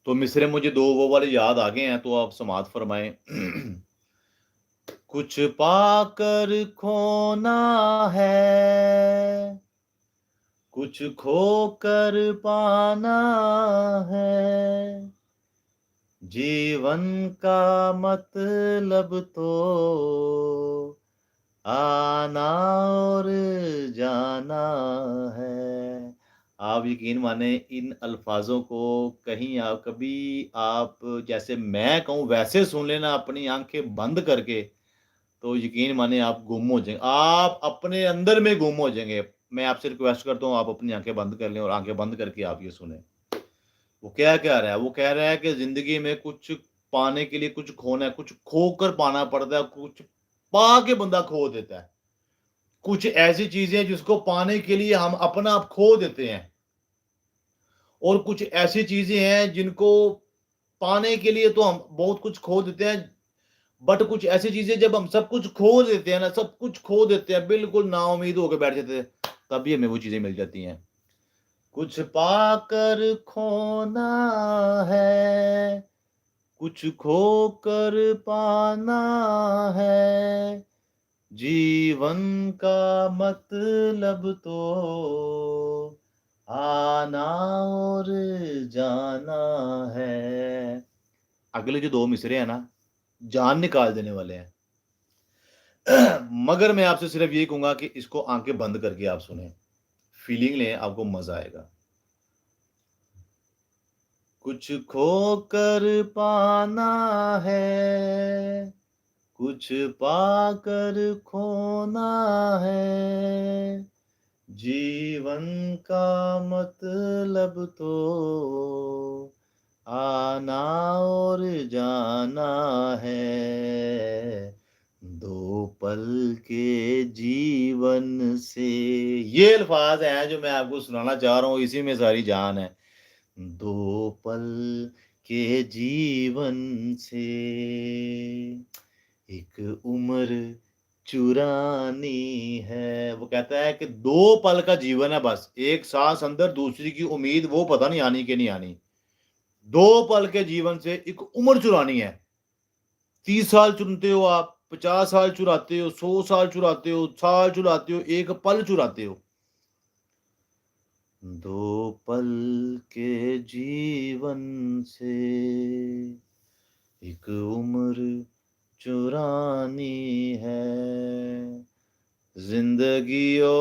तो मिसरे मुझे 2 वो वाले याद आ गए हैं, तो आप समाअत फरमाएँ। कुछ पाकर खोना है, कुछ खोकर पाना है, जीवन का मतलब तो आना और जाना है। आप यकीन माने इन अल्फ़ाज़ों को कहीं आप कभी आप जैसे मैं कहूँ वैसे सुन लेना अपनी आँखें बंद करके, तो यकीन मानिए आप गुम हो जाएँ आप अपने अंदर में गुम हो जाएँगे। मैं आपसे रिक्वेस्ट करता हूँ आप अपनी आँखें बंद कर लें और आँखें बंद करके आप ये सुनें। वो क्या कह रहा है? वो कह रहा है कि ज़िंदगी में कुछ पाने के लिए कुछ खोना है, कुछ खोकर पाना पड़ता है, कुछ पा के बंदा खो देता है। कुछ ऐसी चीज़ें हैं जिसको पाने के लिए हम अपना आप खो देते हैं और कुछ ऐसी चीज़ें हैं जिनको पाने के लिए तो हम बहुत कुछ खो देते हैं, बट कुछ ऐसी चीज़ें जब हम सब कुछ खो देते हैं ना, सब कुछ खो देते हैं, बिल्कुल नाउम्मीद होके बैठ जाते हैं, तभी हमें वो चीज़ें मिल जाती हैं। कुछ पाकर खोना है, कुछ खोकर पाना है, जीवन का मतलब तो आना और जाना है। अगले जो 2 मिसरे हैं ना, जान निकाल देने वाले हैं। मगर मैं आपसे सिर्फ़ यही कहूँगा कि इसको आँखें बंद करके आप सुनें। फीलिंग लें, आपको मज़ा आएगा। कुछ खोकर पाना है, कुछ पाकर खोना है, जीवन का मतलब तो आना और जाना है। 2 पल के जीवन से ये अल्फ़ाज़ हैं जो मैं आपको सुनाना चाह रहा हूँ, इसी में सारी जान है। 2 पल के जीवन से एक उम्र चुरानी है। वो कहता है कि 2 पल का जीवन है बस, एक साँस अंदर दूसरी की उम्मीद वो पता नहीं आनी कि नहीं आनी। 2 पल के जीवन से एक उम्र चुरानी है। 30 साल चुनते हो आप, 50 साल चुराते हो, 100 साल चुराते हो, साल चुराते हो, 1 पल चुराते हो। 2 पल के जीवन से एक उम्र चुरानी है, ज़िंदगी ओ